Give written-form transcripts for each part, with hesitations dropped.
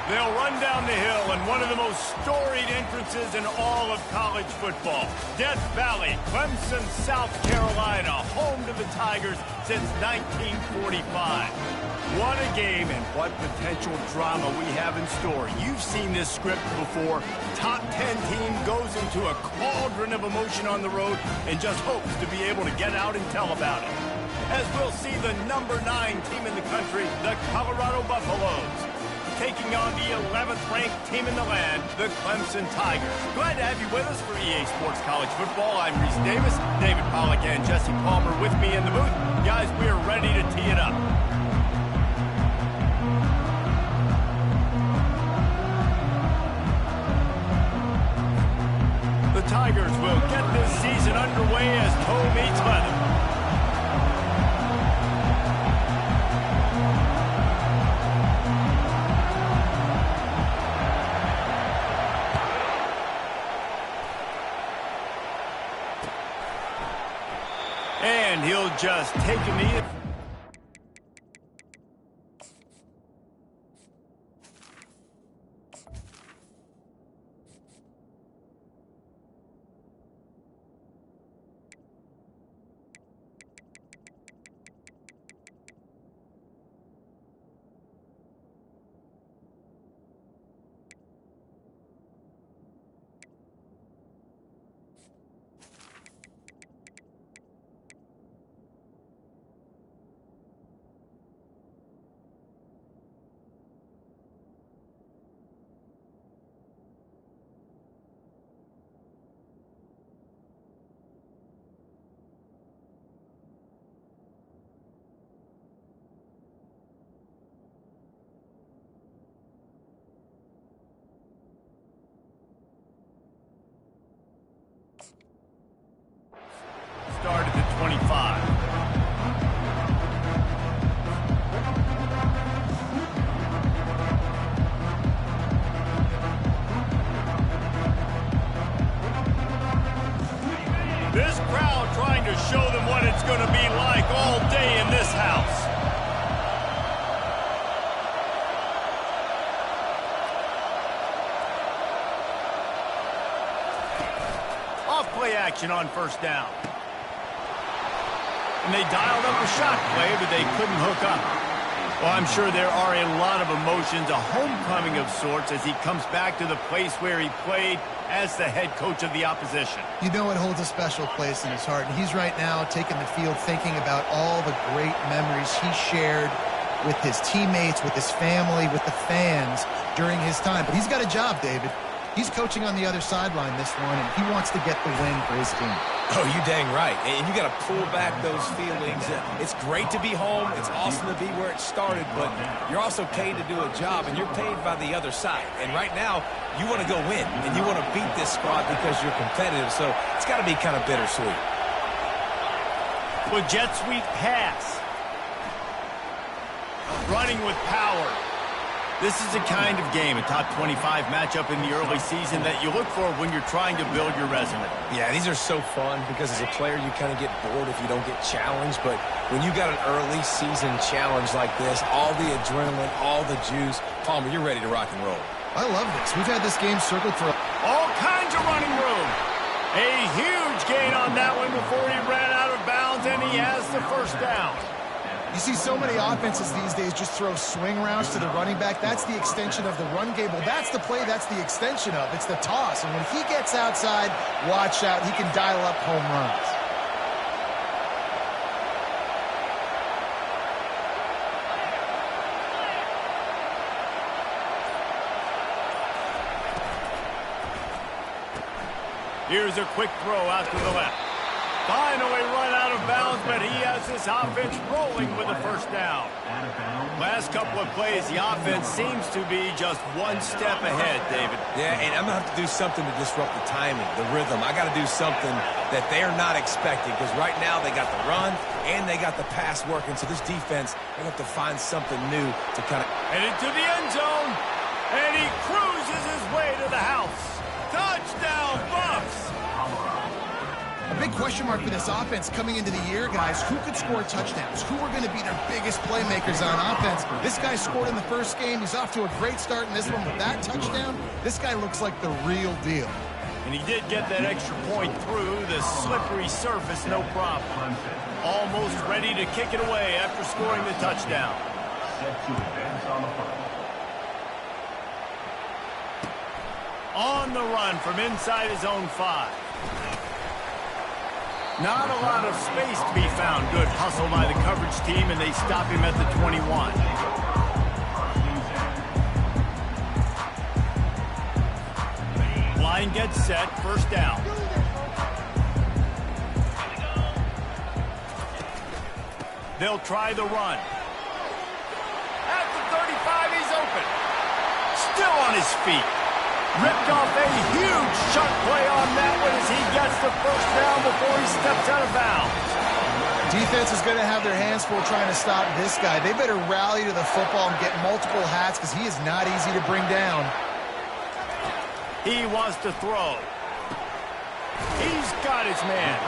They'll run down the hill in one of the most storied entrances in all of college football. Death Valley, Clemson, South Carolina, home to the Tigers since 1945. What a game and what potential drama we have in store. You've seen this script before. Top 10 team goes into a cauldron of emotion on the road and just hopes to be able to get out and tell about it. As we'll see the number 9 team in the country, the Colorado Buffaloes, taking on the 11th-ranked team in the land, the Clemson Tigers. Glad to have you with us for EA Sports College Football. I'm Reese Davis, David Pollack, and Jesse Palmer with me in the booth. Guys, we are ready to tee it up. The Tigers will get this season underway as toe meets leather. And he'll just take a knee. Started at 25. This crowd trying to show them what it's going to be like all day in this house. Off play action on first down. And they dialed up a shot play, but they couldn't hook up. Well, I'm sure there are a lot of emotions, a homecoming of sorts, as he comes back to the place where he played as the head coach of the opposition. You know it holds a special place in his heart, and he's right now taking the field thinking about all the great memories he shared with his teammates, with his family, with the fans during his time. But he's got a job, David. He's coaching on the other sideline this one, and he wants to get the win for his team. Oh, you dang right. And you got to pull back those feelings. It's great to be home. It's awesome to be where it started, but you're also paid to do a job, and you're paid by the other side. And right now, you want to go win, and you want to beat this squad because you're competitive, so it's got to be kind of bittersweet. With jet sweep pass. Running with power. This is the kind of game, a top 25 matchup in the early season, that you look for when you're trying to build your resume. Yeah, these are so fun because as a player, you kind of get bored if you don't get challenged. But when you got an early season challenge like this, all the adrenaline, all the juice, Palmer, you're ready to rock and roll. I love this. We've had this game circled for all kinds of running room. A huge gain on that one before he ran out of bounds, and he has the first down. You see so many offenses these days just throw swing routes to the running back. That's the extension of the run game. Well, that's the play that's the extension of. It's the toss. And when he gets outside, watch out. He can dial up home runs. Here's a quick throw out to the left. Finally run out of bounds, but he has this offense rolling with a first down. Last couple of plays, the offense seems to be just one step ahead, David. Yeah, and I'm going to have to do something to disrupt the timing, the rhythm. I got to do something that they're not expecting, because right now they got the run and they got the pass working. So this defense, they have to find something new to kind of... Headed to the end zone, and he cruises his way to the house. Touchdown, Buffs! A big question mark for this offense coming into the year, guys. Who could score touchdowns? Who are going to be their biggest playmakers on offense? This guy scored in the first game. He's off to a great start in this one with that touchdown. This guy looks like the real deal. And he did get that extra point through the slippery surface, no problem. Almost ready to kick it away after scoring the touchdown. On the run from inside his own 5. Not a lot of space to be found. Good hustle by the coverage team, and they stop him at the 21. Line gets set, first down. They'll try the run. At the 35, he's open. Still on his feet. Ripped off a huge chunk play on that one as he gets the first down before he steps out of bounds. Defense is going to have their hands full trying to stop this guy. They better rally to the football and get multiple hats because he is not easy to bring down. He wants to throw. He's got his man.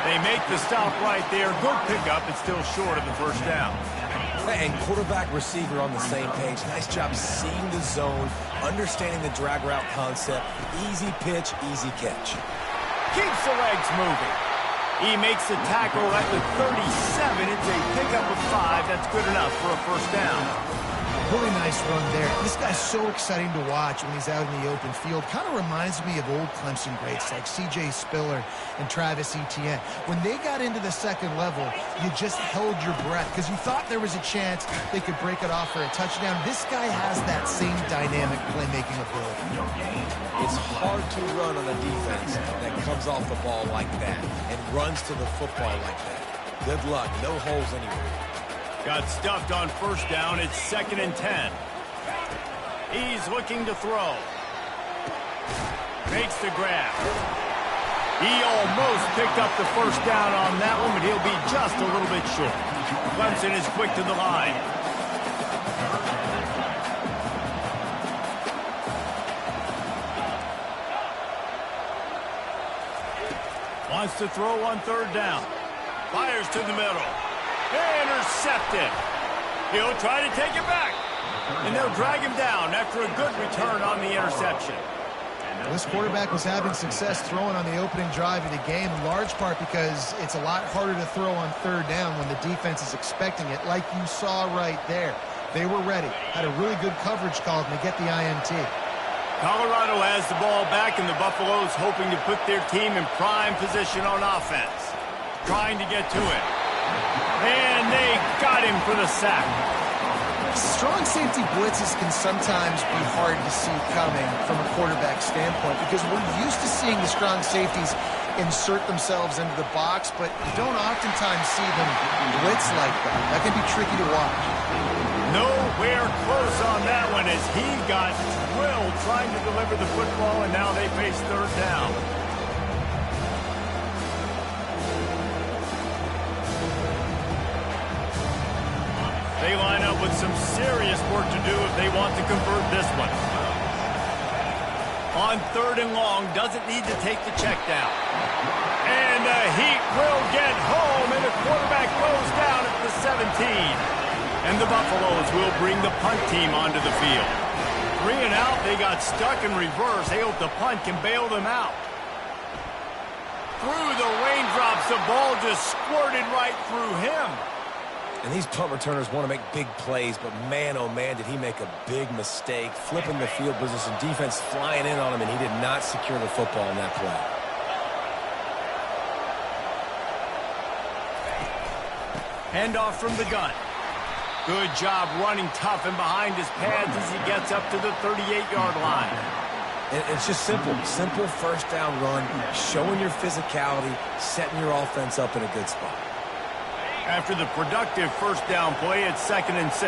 They make the stop right there. Good pickup, but still short of the first down. And quarterback receiver on the same page. Nice job seeing the zone, understanding the drag route concept. Easy pitch, easy catch. Keeps the legs moving. He makes the tackle at the 37. It's a pickup of 5. That's good enough for a first down. Really nice run there. This guy's so exciting to watch when he's out in the open field. Kind of reminds me of old Clemson greats like C.J. Spiller and Travis Etienne. When they got into the second level, you just held your breath because you thought there was a chance they could break it off for a touchdown. This guy has that same dynamic playmaking ability. It's hard to run on a defense that comes off the ball like that and runs to the football like that. Good luck. No holes anywhere. Got stuffed on first down. It's 2nd and 10. He's looking to throw. Makes the grab. He almost picked up the first down on that one, but he'll be just a little bit short. Clemson is quick to the line. Wants to throw on 3rd down. Fires to the middle. Intercepted. He'll try to take it back. And they'll drag him down after a good return on the interception. This quarterback was having success throwing on the opening drive of the game, in large part because it's a lot harder to throw on 3rd down when the defense is expecting it, like you saw right there. They were ready. Had a really good coverage call, and they get the INT. Colorado has the ball back, and the Buffaloes hoping to put their team in prime position on offense. Trying to get to it. And they got him for the sack. Strong safety blitzes can sometimes be hard to see coming from a quarterback standpoint because we're used to seeing the strong safeties insert themselves into the box, but you don't oftentimes see them blitz like that. That can be tricky to watch. Nowhere close on that one as he got drilled trying to deliver the football, and now they face 3rd down. They line up with some serious work to do if they want to convert this one. On 3rd and long, doesn't need to take the check down. And the Heat will get home, and the quarterback goes down at the 17. And the Buffaloes will bring the punt team onto the field. 3 and out, they got stuck in reverse. They hope the punt can bail them out. Through the raindrops, the ball just squirted right through him. And these punt returners want to make big plays, but man, oh man, did he make a big mistake. Flipping the field position, defense flying in on him, and he did not secure the football in that play. Handoff from the gun. Good job running tough and behind his pads as he gets up to the 38-yard line. And it's just simple. Simple first down run, showing your physicality, setting your offense up in a good spot. After the productive first down play, it's 2nd and 6.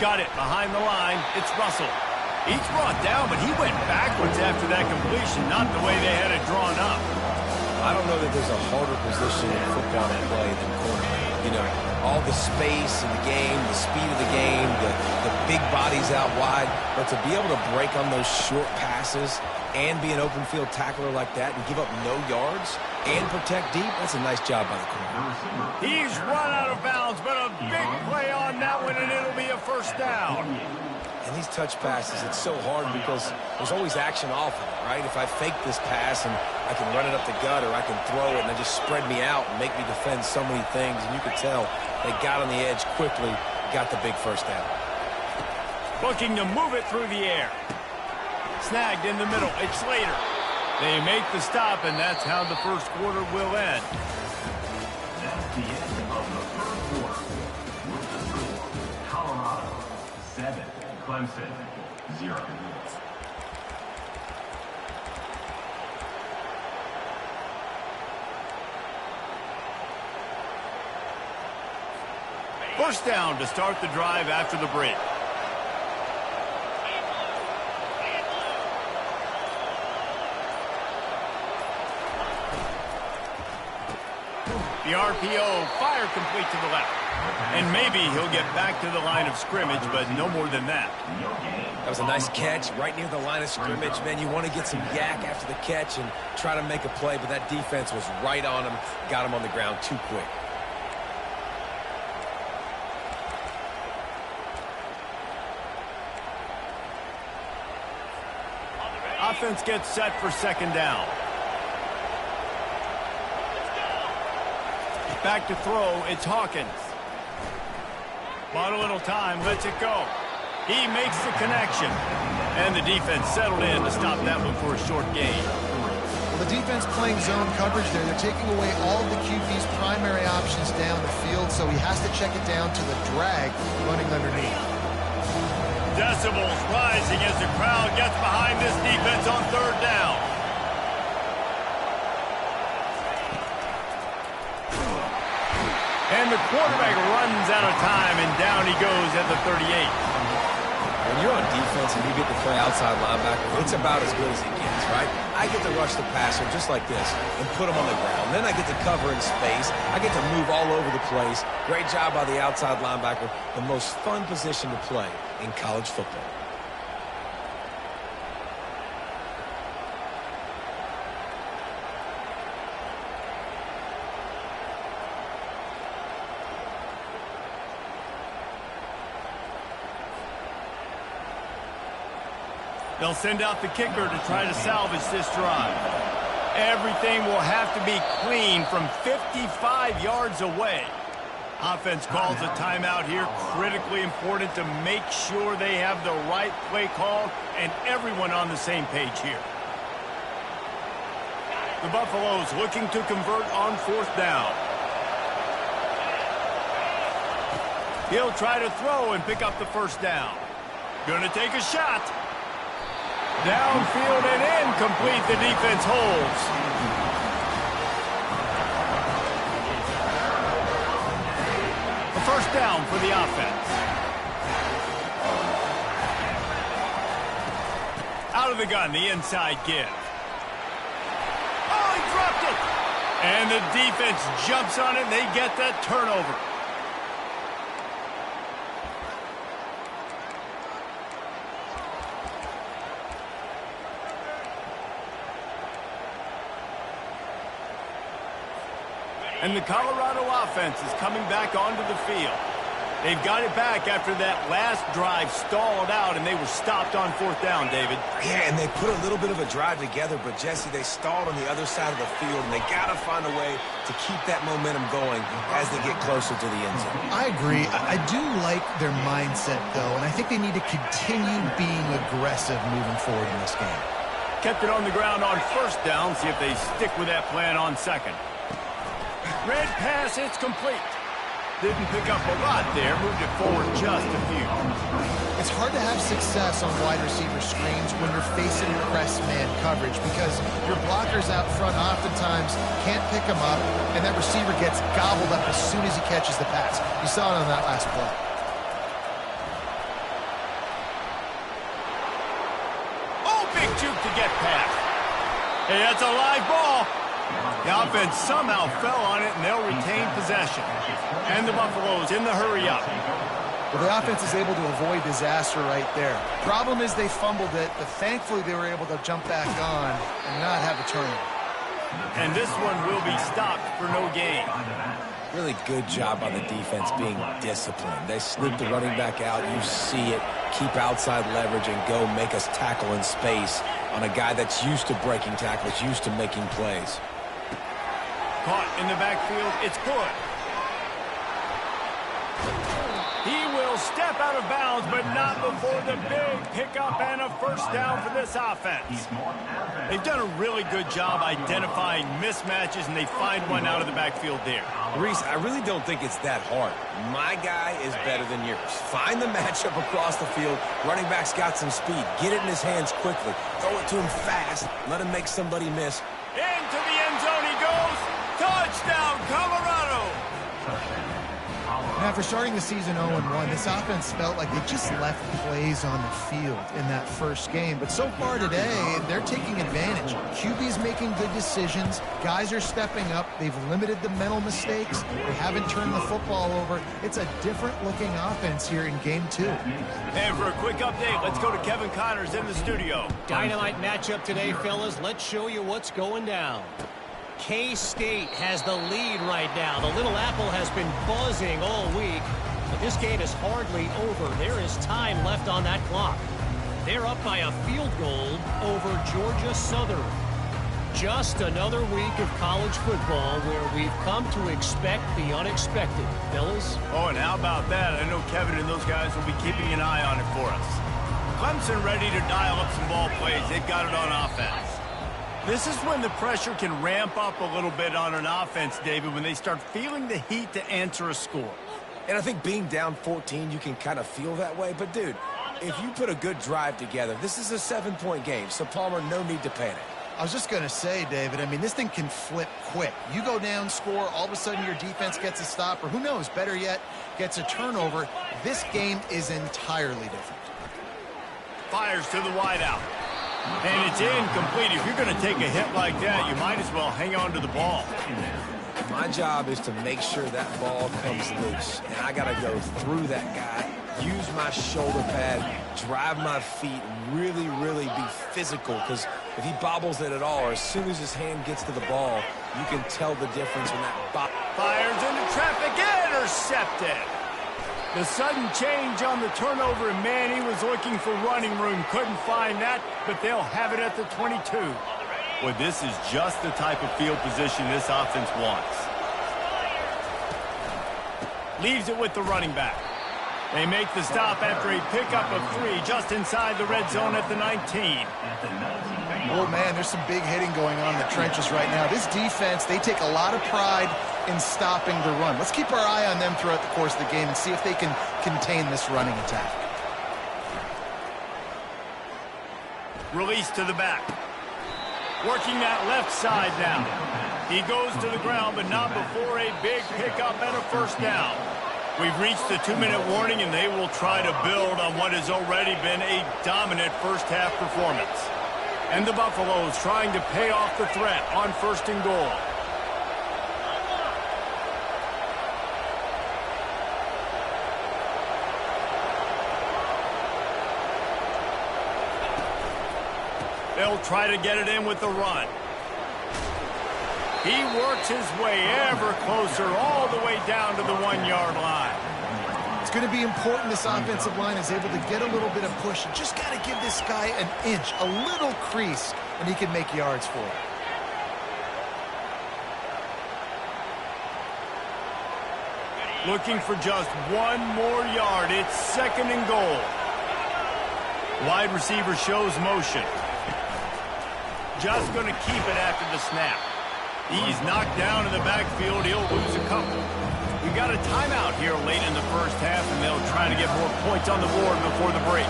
Got it behind the line. It's Russell. He's brought down, but he went backwards after that completion, not the way they had it drawn up. I don't know that there's a harder position in football to play than quarterback. You know, all the space in the game, the speed of the game, the big big bodies out wide, but to be able to break on those short passes and be an open field tackler like that and give up no yards and protect deep, that's a nice job by the corner. He's run out of bounds, but a big play on that one, and it'll be a first down. And these touch passes, it's so hard because there's always action off of it, right? If I fake this pass and I can run it up the gut or I can throw it and they just spread me out and make me defend so many things, and you could tell they got on the edge quickly, got the big first down. Looking to move it through the air. Snagged in the middle. It's Slater. They make the stop, and that's how the first quarter will end. That's the end of the first quarter. With the score, Colorado 7, Clemson 0. First down to start the drive after the break. The RPO, fire complete to the left. And maybe he'll get back to the line of scrimmage, but no more than that. That was a nice catch right near the line of scrimmage. Man, you want to get some yak after the catch and try to make a play, but that defense was right on him, got him on the ground too quick. Offense gets set for second down. Back to throw, it's Hawkins. Bought a little time, lets it go. He makes the connection. And the defense settled in to stop that one for a short gain. Well, the defense playing zone coverage there. They're taking away all of the QB's primary options down the field, so he has to check it down to the drag running underneath. Decibels rising as the crowd gets behind this defense on third down. And the quarterback runs out of time, and down he goes at the 38. When you're on defense and you get to play outside linebacker, it's about as good as it gets, right? I get to rush the passer just like this and put him on the ground. Then I get to cover in space. I get to move all over the place. Great job by the outside linebacker. The most fun position to play in college football. They'll send out the kicker to try to salvage this drive. Everything will have to be clean from 55 yards away. Offense calls a timeout here. Critically important to make sure they have the right play call and everyone on the same page here. The Buffaloes looking to convert on fourth down. He'll try to throw and pick up the first down. Gonna take a shot. Downfield and incomplete. The defense holds. A first down for the offense. Out of the gun, the inside give. Oh, he dropped it. And the defense jumps on it, and they get that turnover. And the Colorado offense is coming back onto the field. They've got it back after that last drive stalled out, and they were stopped on fourth down, David. Yeah, and they put a little bit of a drive together, but, Jesse, they stalled on the other side of the field, and they got to find a way to keep that momentum going as they get closer to the end zone. I agree. I do like their mindset, though, and I think they need to continue being aggressive moving forward in this game. Kept it on the ground on first down. See if they stick with that plan on second. Red pass, it's complete. Didn't pick up a lot there. Moved it forward just a few. It's hard to have success on wide receiver screens when you're facing press man coverage because your blockers out front oftentimes can't pick them up, and that receiver gets gobbled up as soon as he catches the pass. You saw it on that last play. Oh, big juke to get past. Hey, that's a live ball. The offense somehow fell on it, and they'll retain possession. And the Buffaloes in the hurry up. Well, the offense is able to avoid disaster right there. Problem is they fumbled it, but thankfully they were able to jump back on and not have a turnover. And this one will be stopped for no gain. Really good job on the defense being disciplined. They sneak the running back out. You see it. Keep outside leverage and go make us tackle in space on a guy that's used to breaking tackles, used to making plays. Caught in the backfield. It's good. He will step out of bounds, but not before the big pickup and a first down for this offense. They've done a really good job identifying mismatches, and they find one out of the backfield there. Reese, I really don't think it's that hard. My guy is better than yours. Find the matchup across the field. Running back's got some speed. Get it in his hands quickly. Throw it to him fast. Let him make somebody miss. Into the end zone he goes. Touchdown, Colorado! Now, after starting the season 0-1, this offense felt like they just left plays on the field in that first game. But so far today, they're taking advantage. QB's making good decisions. Guys are stepping up. They've limited the mental mistakes. They haven't turned the football over. It's a different-looking offense here in Game 2. And for a quick update, let's go to Kevin Connors in the studio. Dynamite matchup today, fellas. Let's show you what's going down. K-State has the lead right now. The Little Apple has been buzzing all week, but this game is hardly over. There is time left on that clock. They're up by a field goal over Georgia Southern. Just another week of college football where we've come to expect the unexpected. Fellas? Oh, and how about that? I know Kevin and those guys will be keeping an eye on it for us. Clemson ready to dial up some ball plays. They've got it on offense. This is when the pressure can ramp up a little bit on an offense, David, when they start feeling the heat to answer a score. And I think being down 14, you can kind of feel that way. But, dude, if you put a good drive together, this is a 7-point game. So, Palmer, no need to panic. I was just going to say, David, I mean, this thing can flip quick. You go down, score, all of a sudden your defense gets a stop, or who knows, better yet, gets a turnover. This game is entirely different. Fires to the wideout. And it's incomplete. If you're going to take a hit like that, you might as well hang on to the ball. My job is to make sure that ball comes loose. And I got to go through that guy, use my shoulder pad, drive my feet, really, really be physical. Because if he bobbles it at all, or as soon as his hand gets to the ball, you can tell the difference when that fires into traffic, intercepted. The sudden change on the turnover, and man, he was looking for running room. Couldn't find that, but they'll have it at the 22. Well, this is just the type of field position this offense wants. Leaves it with the running back. They make the stop after a pickup of 3 just inside the red zone at the 19. Oh, man, there's some big hitting going on in the trenches right now. This defense, they take a lot of pride in stopping the run. Let's keep our eye on them throughout the course of the game and see if they can contain this running attack. Release to the back. Working that left side now. He goes to the ground, but not before a big pickup and a first down. We've reached the 2-minute warning, and they will try to build on what has already been a dominant first-half performance. And the Buffaloes trying to pay off the threat on 1st and goal. They'll try to get it in with the run. He works his way ever closer all the way down to the 1-yard line. It's going to be important this offensive line is able to get a little bit of push. You just got to give this guy an inch, a little crease, and he can make yards for it. Looking for just 1 more yard. It's 2nd and goal. Wide receiver shows motion. Just going to keep it after the snap. He's knocked down in the backfield. He'll lose a couple. We've got a timeout here late in the first half, and they'll try to get more points on the board before the break.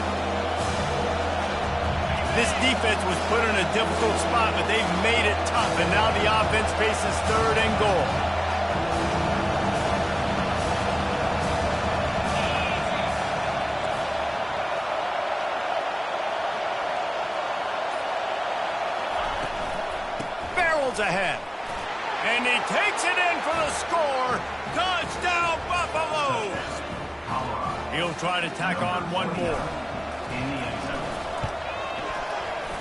This defense was put in a difficult spot, but they've made it tough, and now the offense faces 3rd and goal. Barrels ahead. And he takes it in for the score. Touchdown, Buffaloes! He'll try to tack on one more.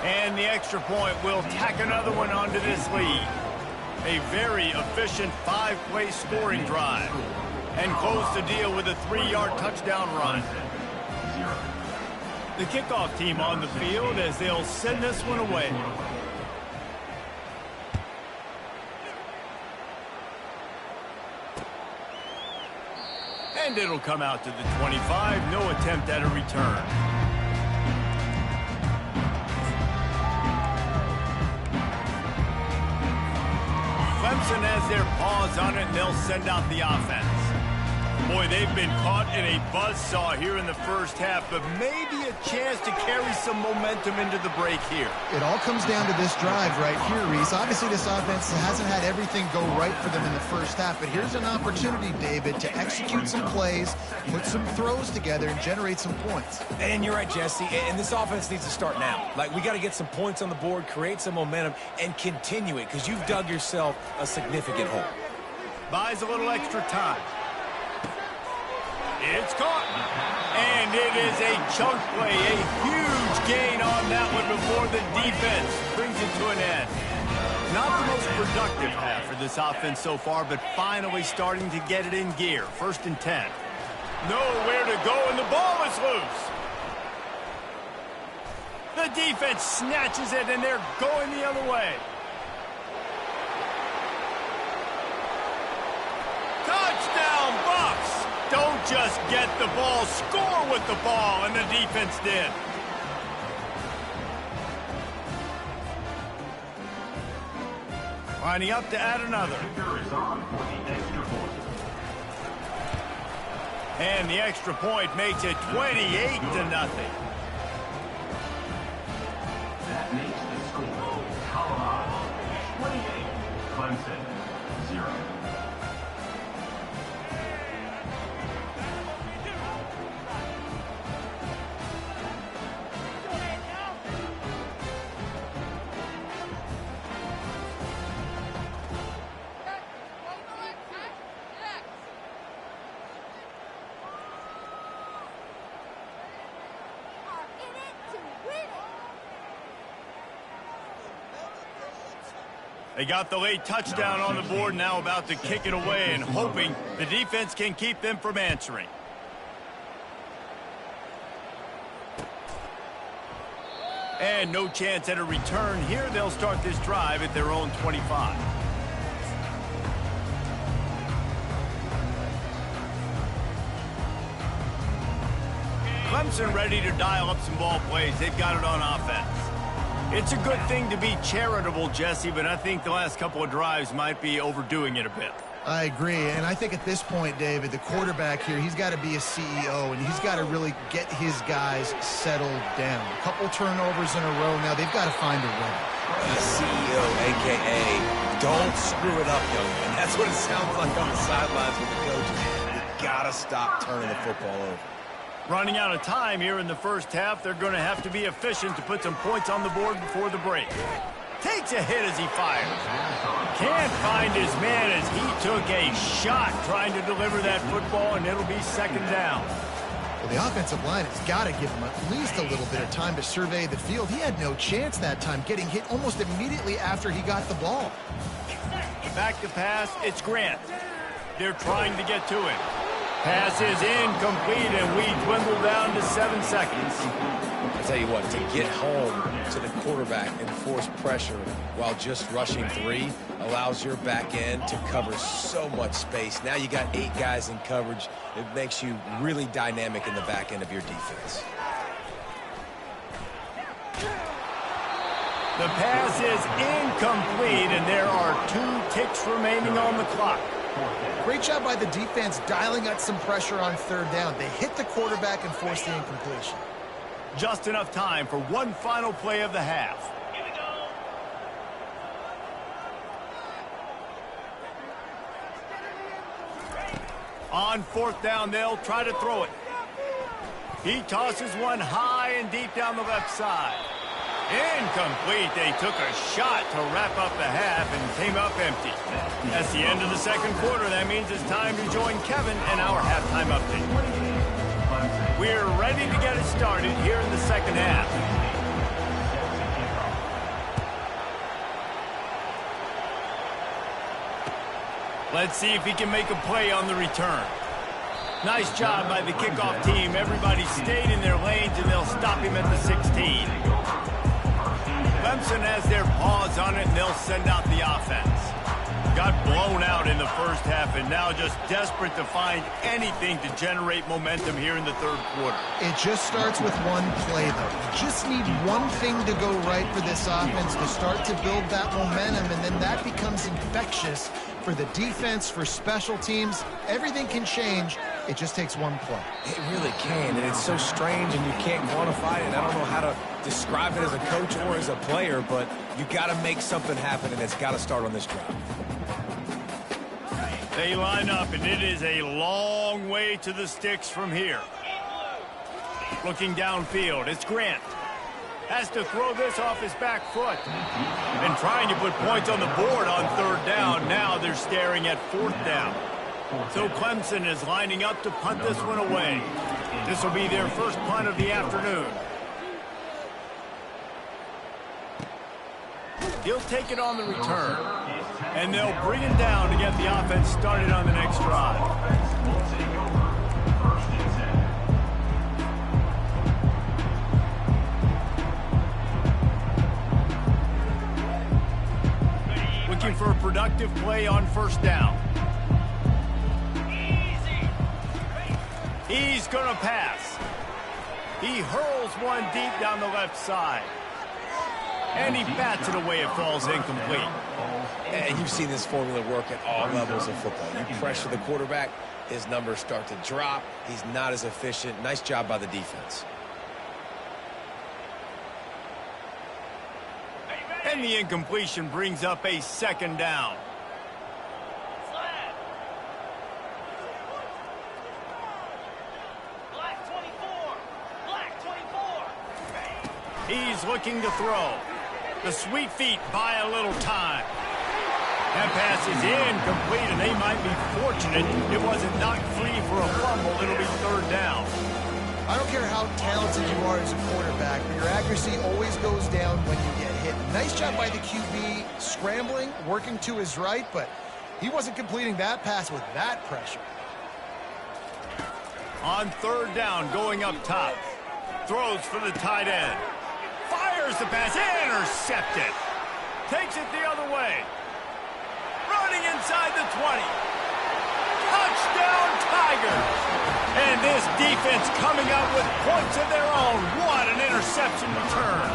And the extra point will tack another one onto this lead. A very efficient 5-play scoring drive. And close the deal with a 3-yard touchdown run. The kickoff team on the field as they'll send this one away. And it'll come out to the 25. No attempt at a return. Clemson has their paws on it, and they'll send out the offense. Boy, they've been caught in a buzzsaw here in the first half, but maybe a chance to carry some momentum into the break here. It all comes down to this drive right here, Reese. Obviously, this offense hasn't had everything go right for them in the first half, but here's an opportunity, David, to execute some plays, put some throws together, and generate some points. And you're right, Jesse, and this offense needs to start now. Like, we got to get some points on the board, create some momentum, and continue it, because you've dug yourself a significant hole. Buys a little extra time. It's caught. And it is a chunk play, a huge gain on that one before the defense brings it to an end. Not the most productive half for this offense so far, but finally starting to get it in gear. 1st and 10. Nowhere to go, and the ball is loose. The defense snatches it, and they're going the other way. Touchdown, Bucks! Don't just get the ball, score with the ball, and the defense did. Lining up to add another. And the extra point makes it 28-0. That makes the score Colorado 28, Clemson 0. They got the late touchdown on the board, now about to kick it away and hoping the defense can keep them from answering. And no chance at a return here. They'll start this drive at their own 25. Clemson ready to dial up some ball plays. They've got it on offense. It's a good thing to be charitable, Jesse, but I think the last couple of drives might be overdoing it a bit. I agree, and I think at this point, David, the quarterback here, he's got to be a CEO, and he's got to really get his guys settled down. A couple turnovers in a row now. They've got to find a way. CEO, a.k.a. don't screw it up, young man. That's what it sounds like on the sidelines with the coaches. You got to stop turning the football over. Running out of time here in the first half. They're going to have to be efficient to put some points on the board before the break. Takes a hit as he fires. Can't find his man as he took a shot trying to deliver that football, and it'll be 2nd down. Well, the offensive line has got to give him at least a little bit of time to survey the field. He had no chance that time, getting hit almost immediately after he got the ball. Back to pass, it's Grant. They're trying to get to it. Pass is incomplete, and we dwindle down to 7 seconds. I tell you what, to get home to the quarterback and force pressure while just rushing 3 allows your back end to cover so much space. Now you got 8 guys in coverage. It makes you really dynamic in the back end of your defense. The pass is incomplete, and there are 2 ticks remaining on the clock. Great job by the defense dialing up some pressure on 3rd down. They hit the quarterback and forced the incompletion. Just enough time for one final play of the half. On 4th down, they'll try to throw it. He tosses one high and deep down the left side. Incomplete. They took a shot to wrap up the half and came up empty. That's the end of the 2nd quarter. That means it's time to join Kevin in our halftime update. We're ready to get it started here in the second half. Let's see if he can make a play on the return. Nice job by the kickoff team. Everybody stayed in their lanes, and they'll stop him at the 16. Clemson has their paws on it, and they'll send out the offense. Got blown out in the first half, and now just desperate to find anything to generate momentum here in the third quarter. It just starts with one play, though. You just need one thing to go right for this offense to start to build that momentum, and then that becomes infectious for the defense, for special teams. Everything can change. It just takes one play. It really can, and it's so strange, and you can't quantify it. I don't know how to describe it as a coach or as a player, but you got to make something happen, and it's got to start on this drive. They line up, and it is a long way to the sticks from here. Looking downfield, it's Grant. Has to throw this off his back foot. And trying to put points on the board on third down. Now they're staring at fourth down. So Clemson is lining up to punt this one away. This will be their first punt of the afternoon. He'll take it on the return. And they'll bring it down to get the offense started on the next drive. Looking for a productive play on first down. He's going to pass. He hurls one deep down the left side. And he bats it away. It falls incomplete. And you've seen this formula work at all levels of football. You pressure the quarterback, his numbers start to drop. He's not as efficient. Nice job by the defense. And the incompletion brings up a second down. He's looking to throw. The sweet feet buy a little time. That pass is incomplete, and they might be fortunate it wasn't knocked free for a fumble. It'll be third down. I don't care how talented you are as a quarterback, but your accuracy always goes down when you get hit. Nice job by the QB scrambling, working to his right, but he wasn't completing that pass with that pressure. On third down, going up top. Throws for the tight end. Fires the pass, intercepted. Takes it the other way. Running inside the 20. Touchdown Tigers. And this defense coming up with points of their own. What an interception return.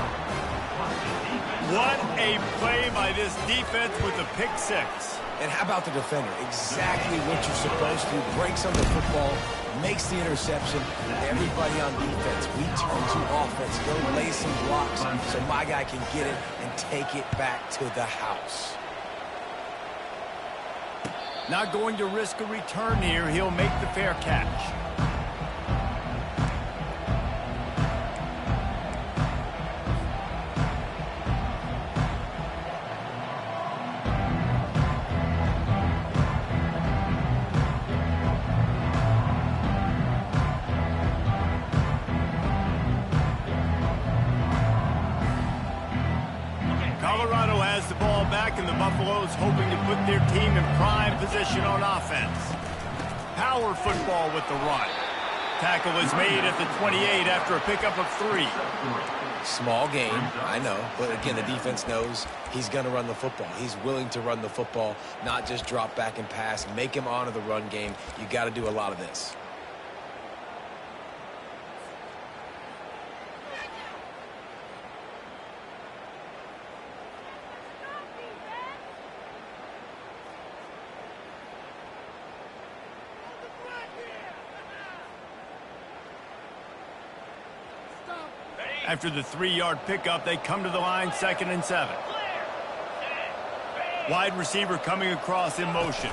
What a play by this defense with the pick six. And how about the defender? Exactly what you're supposed to do. Breaks on the football, makes the interception. Everybody on defense, we turn to offense. Go lay some blocks so my guy can get it and take it back to the house. Not going to risk a return here. He'll make the fair catch. Colorado has the ball back, and the Buffaloes hoping to put their team in prime position on offense. Power football with the run. Tackle is made at the 28 after a pickup of 3. Small game, I know, but again, the defense knows he's going to run the football. He's willing to run the football, not just drop back and pass, make him honor the run game. You got to do a lot of this. After the 3-yard pickup, they come to the line, 2nd and 7. Wide receiver coming across in motion.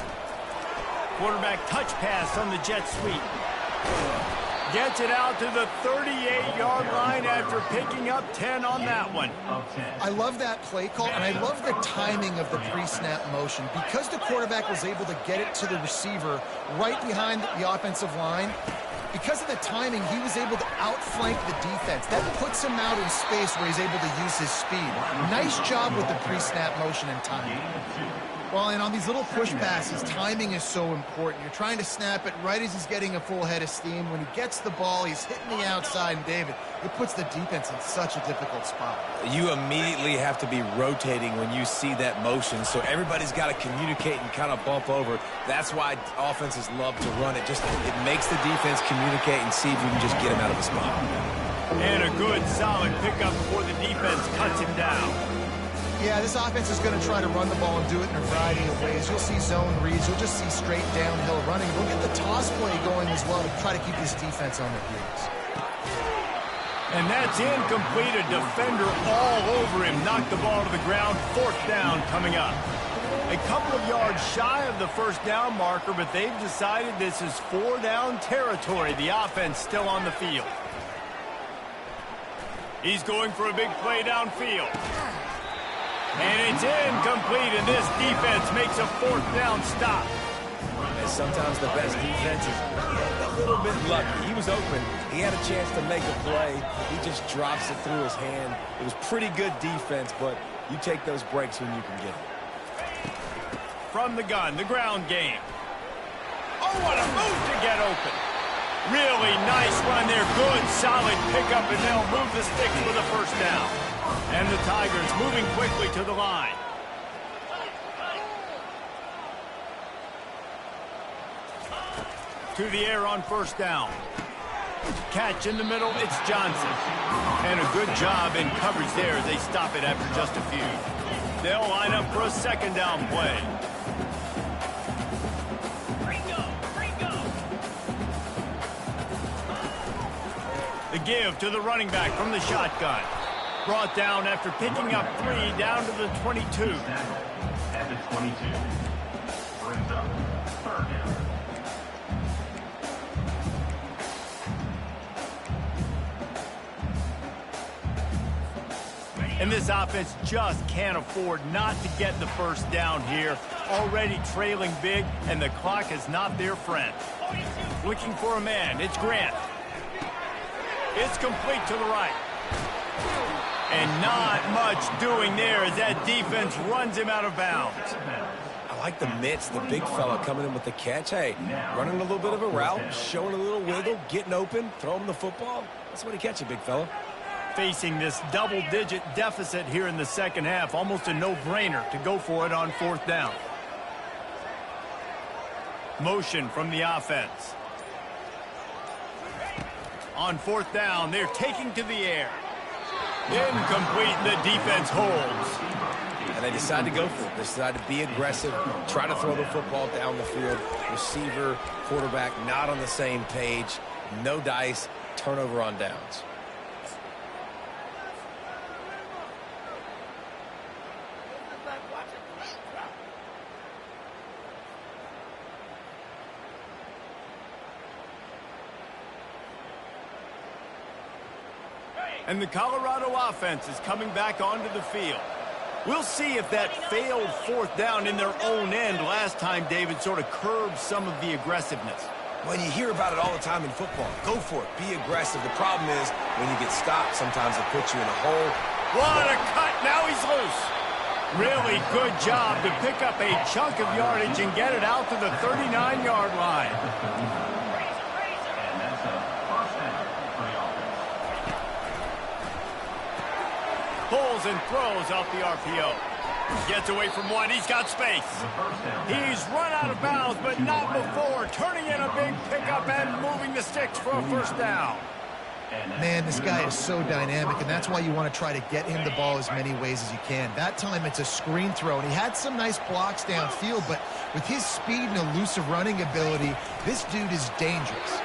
Quarterback touch pass on the jet sweep. Gets it out to the 38-yard line after picking up 10 on that one. I love that play call, and I love the timing of the pre-snap motion. Because the quarterback was able to get it to the receiver right behind the offensive line, because of the timing, he was able to outflank the defense. That puts him out in space where he's able to use his speed. Nice job with the pre-snap motion and timing. Well, and on these little push passes, timing is so important. You're trying to snap it right as he's getting a full head of steam. When he gets the ball, he's hitting the outside, and David, it puts the defense in such a difficult spot. You immediately have to be rotating when you see that motion, so everybody's got to communicate and kind of bump over. That's why offenses love to run it. It makes the defense communicate and see if you can just get him out of a spot. And a good, solid pickup before the defense cuts him down. Yeah, this offense is going to try to run the ball and do it in a variety of ways. You'll see zone reads. You'll just see straight downhill running. We'll get the toss play going as well to try to keep this defense on their heels. And that's incomplete. A defender all over him. Knocked the ball to the ground. 4th down coming up. A couple of yards shy of the 1st down marker, but they've decided this is 4-down territory. The offense still on the field. He's going for a big play downfield. And it's incomplete, and this defense makes a 4th down stop. And sometimes the best defense is a little bit lucky. He was open. He had a chance to make a play. He just drops it through his hand. It was pretty good defense, but you take those breaks when you can get them. From the gun, the ground game. Oh, what a move to get open. Really nice run there. Good, solid pickup, and they'll move the sticks with a 1st down. And the Tigers moving quickly to the line. To the air on 1st down. Catch in the middle, it's Johnson. And a good job in coverage there as they stop it after just a few. They'll line up for a 2nd down play. The give to the running back from the shotgun. Brought down after picking up 3 down to the 22. At the 22. Brings up 3rd down. And this offense just can't afford not to get the 1st down here. Already trailing big, and the clock is not their friend. Looking for a man, it's Grant. It's complete to the right. And not much doing there as that defense runs him out of bounds. I like the mitts, the big fella coming in with the catch. Hey, running a little bit of a route, showing a little wiggle, getting open, throwing the football. That's what he catch it, big fella. Facing this double-digit deficit here in the 2nd half, almost a no-brainer to go for it on 4th down. Motion from the offense. On 4th down, they're taking to the air. Incomplete, the defense holds. And they decide to go for it. They decide to be aggressive, try to throw the football down the field. Receiver, quarterback, not on the same page. No dice, turnover on downs. And the Colorado offense is coming back onto the field. We'll see if that failed 4th down in their own end last time, David, sort of curbed some of the aggressiveness. Well, you hear about it all the time in football. Go for it. Be aggressive. The problem is when you get stopped, sometimes it puts you in a hole. What a cut. Now he's loose. Really good job to pick up a chunk of yardage and get it out to the 39-yard line. Pulls and throws off the RPO. Gets away from one. He's got space. He's run out of bounds, but not before. Turning in a big pickup and moving the sticks for a 1st down. Man, this guy is so dynamic, and that's why you want to try to get him the ball as many ways as you can. That time it's a screen throw, and he had some nice blocks downfield, but with his speed and elusive running ability, this dude is dangerous.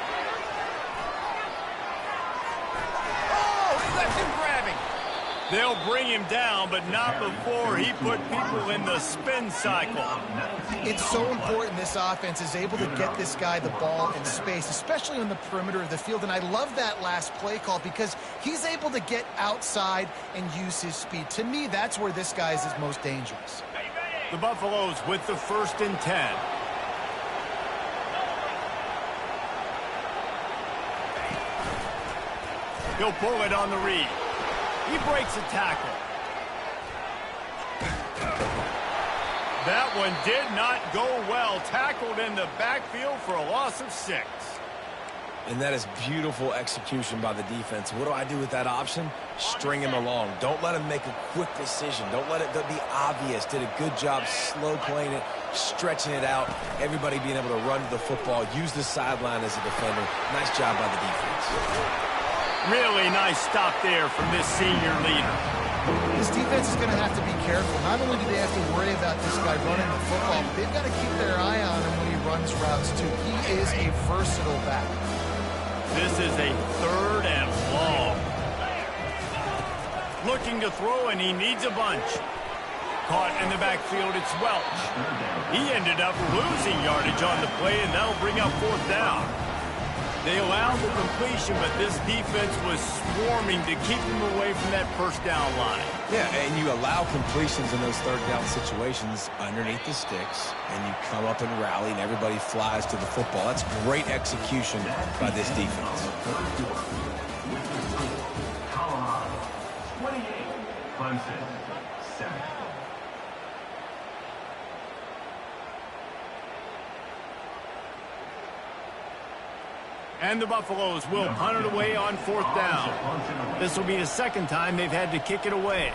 Oh, that's him grabbing. They'll bring him down, but not before he put people in the spin cycle. It's so important this offense is able to get this guy the ball in space, especially on the perimeter of the field. And I love that last play call because he's able to get outside and use his speed. To me, that's where this guy is his most dangerous. The Buffaloes with the 1st and 10. He'll pull it on the read. He breaks a tackle. That one did not go well. Tackled in the backfield for a loss of 6. And that is beautiful execution by the defense. What do I do with that option? String him along. Don't let him make a quick decision. Don't let it be obvious. Did a good job slow playing it, stretching it out. Everybody being able to run to the football, use the sideline as a defender. Nice job by the defense. Really nice stop there from this senior leader. This defense is going to have to be careful. Not only do they have to worry about this guy running the football, but they've got to keep their eye on him when he runs routes, too. He is a versatile back. This is a 3rd and long. Looking to throw, and he needs a bunch. Caught in the backfield, it's Welch. He ended up losing yardage on the play, and that'll bring up 4th down. They allowed the completion, but this defense was swarming to keep them away from that 1st down line. Yeah, and you allow completions in those 3rd down situations underneath the sticks, and you come up and rally, and everybody flies to the football. That's great execution by this defense. Colorado 28, Clemson 7. And the Buffaloes will punt it away on 4th down. This will be the 2nd time they've had to kick it away.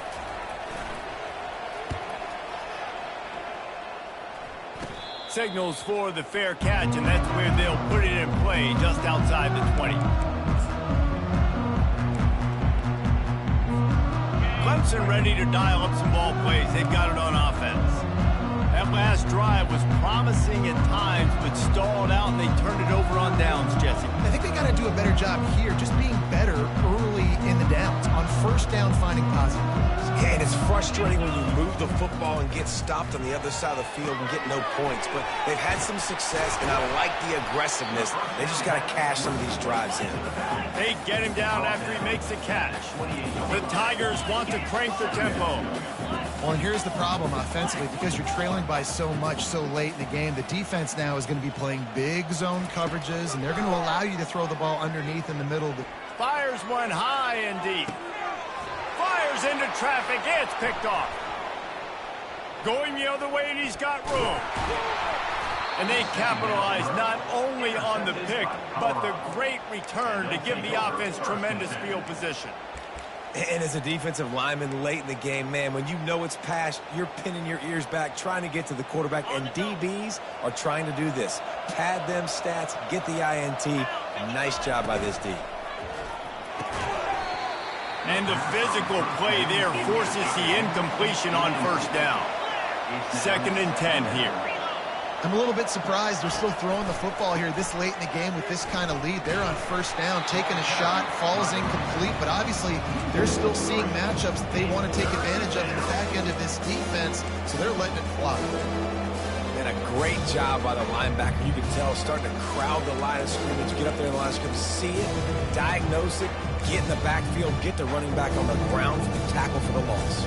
Signals for the fair catch, and that's where they'll put it in play, just outside the 20. Clemson ready to dial up some ball plays. They've got it on offense. That last drive was promising at times, but stalled out, and they turned it over on downs, Jesse. I think they got to do a better job here, just being better early in the downs. On 1st down, finding positive plays. Yeah, and it's frustrating when you move the football and get stopped on the other side of the field and get no points. But they've had some success, and I like the aggressiveness. They just got to cash some of these drives in. They get him down after he makes a catch. The Tigers want to crank the tempo. Well, and here's the problem offensively. Because you're trailing by so much so late in the game, the defense now is going to be playing big zone coverages, and they're going to allow you to throw the ball underneath in the middle. Fires one high and deep. Fires into traffic. It's picked off. Going the other way, and he's got room. And they capitalize not only on the pick, but the great return to give the offense tremendous field position. And as a defensive lineman late in the game, man, when you know it's past, you're pinning your ears back, trying to get to the quarterback, and DBs are trying to do this. Pad them stats, get the INT. Nice job by this D. And the physical play there forces the incompletion on 1st down. 2nd and 10 here. I'm a little bit surprised they're still throwing the football here this late in the game with this kind of lead. They're on 1st down, taking a shot, falls incomplete, but obviously they're still seeing matchups that they want to take advantage of in the back end of this defense, so they're letting it fly. And a great job by the linebacker. You can tell starting to crowd the line of scrimmage, get up there in the line of scrimmage, see it, diagnose it, get in the backfield, get the running back on the ground for the tackle for the loss.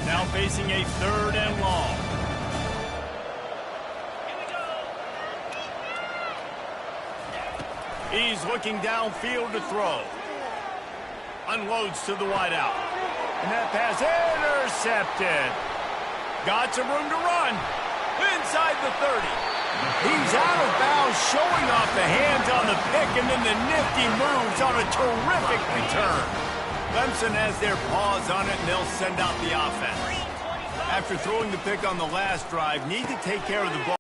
Now facing a 3rd and long. He's looking downfield to throw. Unloads to the wideout. And that pass intercepted. Got some room to run. Inside the 30. He's out of bounds, showing off the hands on the pick, and then the nifty moves on a terrific return. Clemson has their paws on it, and they'll send out the offense. After throwing the pick on the last drive, need to take care of the ball.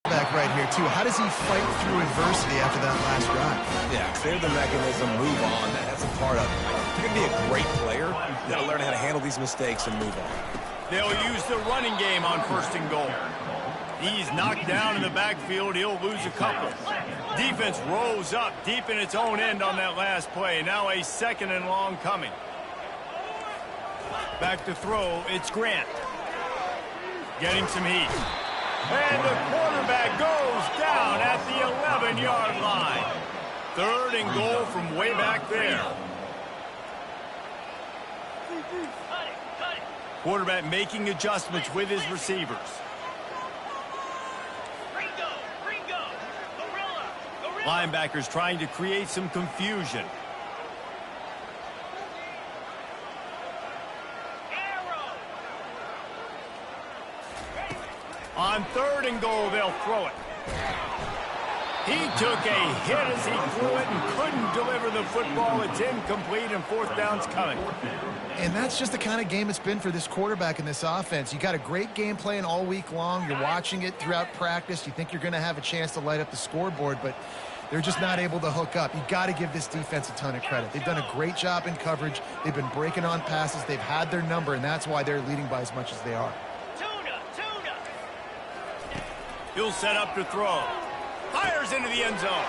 Back right here, too. How does he fight through adversity after that last drive? Yeah, clear the mechanism, move on. That's a part of it. If you're going to be a great player, you got to learn how to handle these mistakes and move on. They'll use the running game on 1st and goal. He's knocked down in the backfield. He'll lose a couple. Defense rose up deep in its own end on that last play. Now a 2nd and long coming. Back to throw. It's Grant. Getting some heat. And the quarterback goes down at the 11-yard line. 3rd and goal from way back there. Quarterback making adjustments with his receivers. Linebackers trying to create some confusion. On 3rd and goal, they'll throw it. He took a hit as he threw it and couldn't deliver the football. It's incomplete, and 4th down's coming. And that's just the kind of game it's been for this quarterback in this offense. You got a great game plan all week long. You're watching it throughout practice. You think you're going to have a chance to light up the scoreboard, but they're just not able to hook up. You got to give this defense a ton of credit. They've done a great job in coverage. They've been breaking on passes. They've had their number, and that's why they're leading by as much as they are. He'll set up to throw. Fires into the end zone.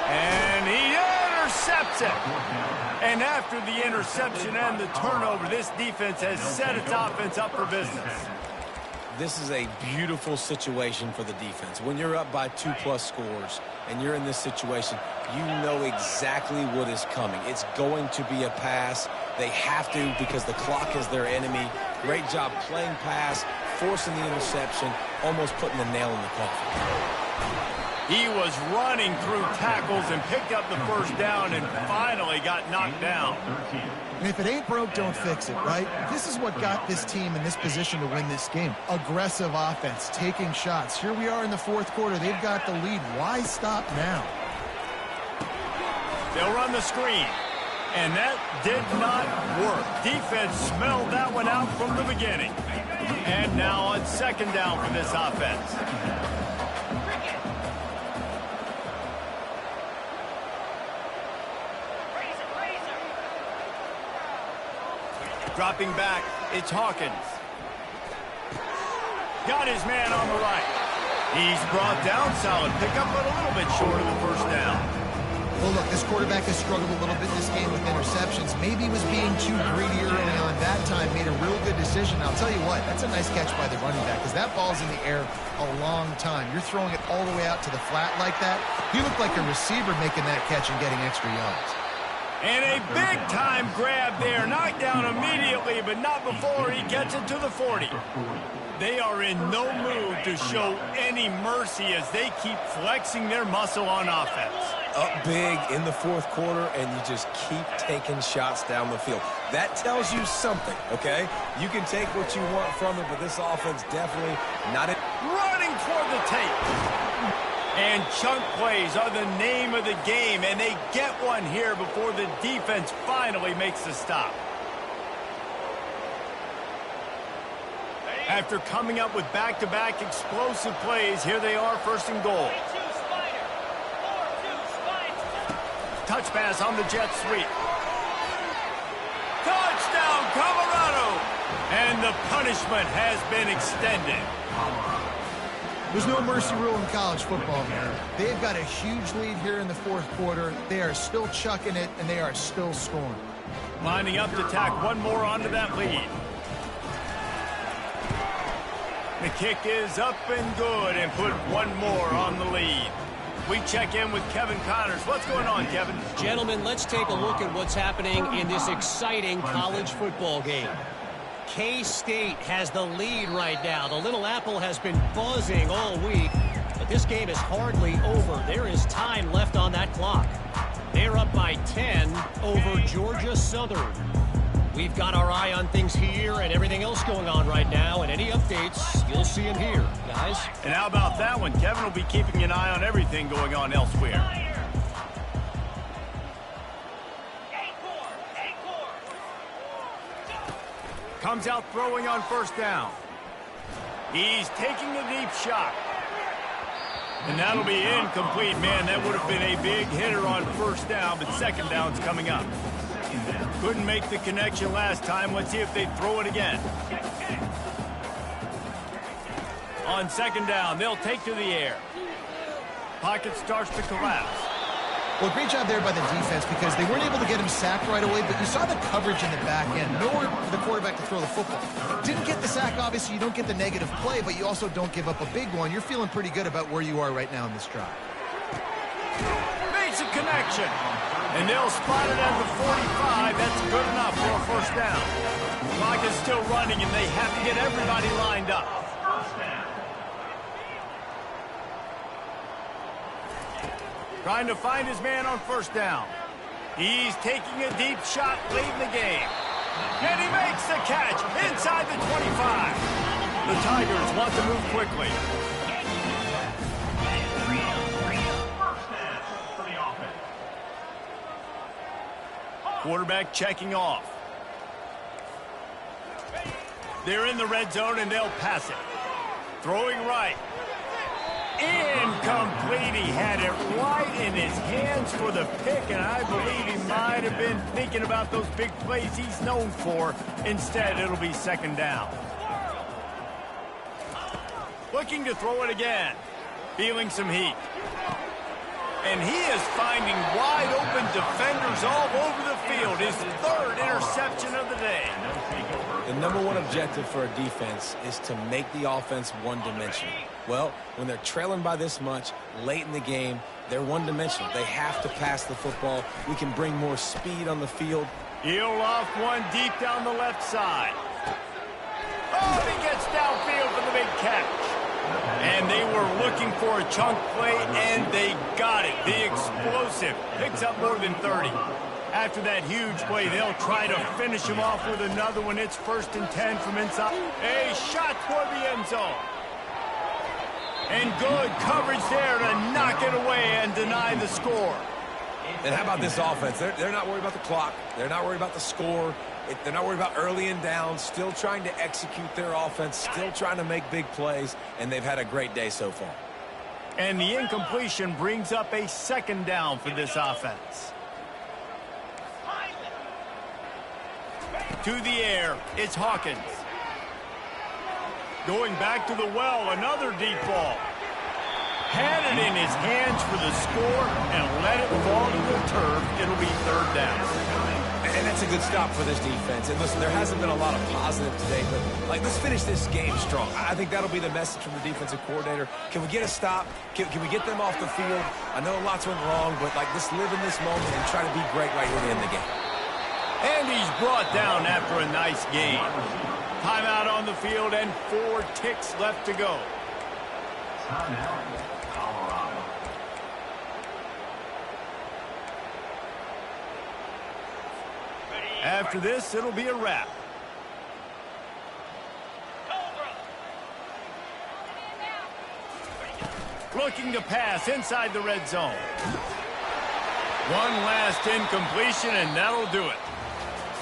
And he intercepts it. And after the interception and the turnover, this defense has set its offense up for business. This is a beautiful situation for the defense. When you're up by 2+ scores and you're in this situation, you know exactly what is coming. It's going to be a pass. They have to because the clock is their enemy. Great job playing pass, forcing the interception, almost putting the nail in the coffin. He was running through tackles and picked up the 1st down and finally got knocked down. And if it ain't broke, don't fix it, right? This is what got this team in this position to win this game. Aggressive offense, taking shots. Here we are in the 4th quarter. They've got the lead. Why stop now? They'll run the screen. And that did not work. Defense smelled that one out from the beginning. And now on 2nd down for this offense. Dropping back, it's Hawkins. Got his man on the right. He's brought down solid pickup, but a little bit short of the 1st down. Well, look, this quarterback has struggled a little bit this game with interceptions. Maybe he was being too greedy early on. That time made a real good decision. I'll tell you what, that's a nice catch by the running back because that ball's in the air a long time. You're throwing it all the way out to the flat like that. He looked like a receiver making that catch and getting extra yards. And a big-time grab there. Knocked down immediately, but not before he gets it to the 40. They are in no mood to show any mercy as they keep flexing their muscle on offense. Up big in the 4th quarter, and you just keep taking shots down the field. That tells you something, okay? You can take what you want from it, but this offense definitely not it. Running toward the tape. And chunk plays are the name of the game, and they get one here before the defense finally makes the stop. After coming up with back-to-back explosive plays, here they are 1st and goal. Touch pass on the jet sweep. Touchdown, Colorado! And the punishment has been extended. There's no mercy rule in college football, man. They've got a huge lead here in the 4th quarter. They are still chucking it, and they are still scoring. Lining up to tack one more onto that lead. The kick is up and good and put one more on the lead. We check in with Kevin Connors. What's going on, Kevin? Gentlemen, let's take a look at what's happening in this exciting college football game. K-State has the lead right now. The Little Apple has been buzzing all week, but this game is hardly over. There is time left on that clock. They're up by 10 over Georgia Southern. We've got our eye on things here and everything else going on right now, and any updates, you'll see them here, guys. And how about that one? Kevin will be keeping an eye on everything going on elsewhere. Comes out throwing on 1st down. He's taking a deep shot. And that'll be incomplete. Man, that would have been a big hitter on 1st down, but 2nd down's coming up. Couldn't make the connection last time. Let's see if they throw it again. On 2nd down, they'll take to the air. Pocket starts to collapse. Well, great job there by the defense because they weren't able to get him sacked right away, but you saw the coverage in the back end. Nowhere for the quarterback to throw the football. Didn't get the sack, obviously. You don't get the negative play, but you also don't give up a big one. You're feeling pretty good about where you are right now in this drive. Makes a connection. And they'll spot it at the 45. That's good enough for a 1st down. Clock is still running, and they have to get everybody lined up. Trying to find his man on first down. He's taking a deep shot late in the game. And he makes the catch inside the 25. The Tigers want to move quickly. Quarterback checking off. They're in the red zone, and they'll pass it. Throwing right. Incomplete. He had it right in his hands for the pick, and I believe he might have been thinking about those big plays he's known for. Instead, it'll be second down. Looking to throw it again. Feeling some heat. And he is finding wide-open defenders all over the field. His third interception of the day. The number one objective for a defense is to make the offense one-dimensional. Well, when they're trailing by this much late in the game, they're one-dimensional. They have to pass the football. We can bring more speed on the field. He'll off one deep down the left side. Oh, he gets downfield for the big catch. And they were looking for a chunk play, and they got it. The explosive picks up more than 30. After that huge play, they'll try to finish him off with another one. It's 1st and 10 from inside. A shot toward the end zone. And good coverage there to knock it away and deny the score. And how about this offense? They're not worried about the clock. They're not worried about the score. They're not worried about early and down. Still trying to execute their offense. Still trying to make big plays. And they've had a great day so far. And the incompletion brings up a second down for this offense. To the air, it's Hawkins. Going back to the well, another deep ball. Had it in his hands for the score and let it fall to the turf. It'll be third down. And that's a good stop for this defense. And listen, there hasn't been a lot of positive today, but let's finish this game strong. I think that'll be the message from the defensive coordinator. Can we get a stop? Can we get them off the field? I know lots went wrong, but just live in this moment and try to be great right here to end the game. And he's brought down after a nice game. Timeout on the field and 4 ticks left to go. Timeout, Colorado. After this, it'll be a wrap. Looking to pass inside the red zone. One last incompletion, and that'll do it.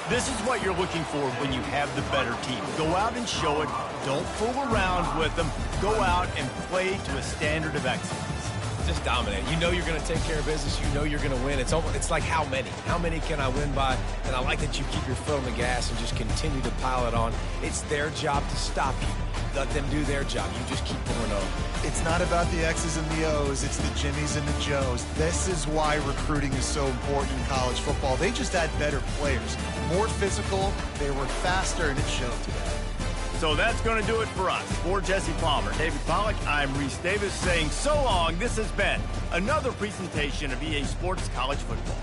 This is what you're looking for when you have the better team. Go out and show it. Don't fool around with them. Go out and play to a standard of excellence. Just dominate. You know you're going to take care of business. You know you're going to win. It's like how many? How many can I win by? And I like that you keep your foot on the gas and just continue to pile it on. It's their job to stop you. Let them do their job. You just keep going on. It's not about the X's and the O's. It's the Jimmies and the Joes. This is why recruiting is so important in college football. They just had better players. More physical. They were faster, and it showed today. So that's going to do it for us. For Jesse Palmer, David Pollack, I'm Reese Davis saying so long. This has been another presentation of EA Sports College Football.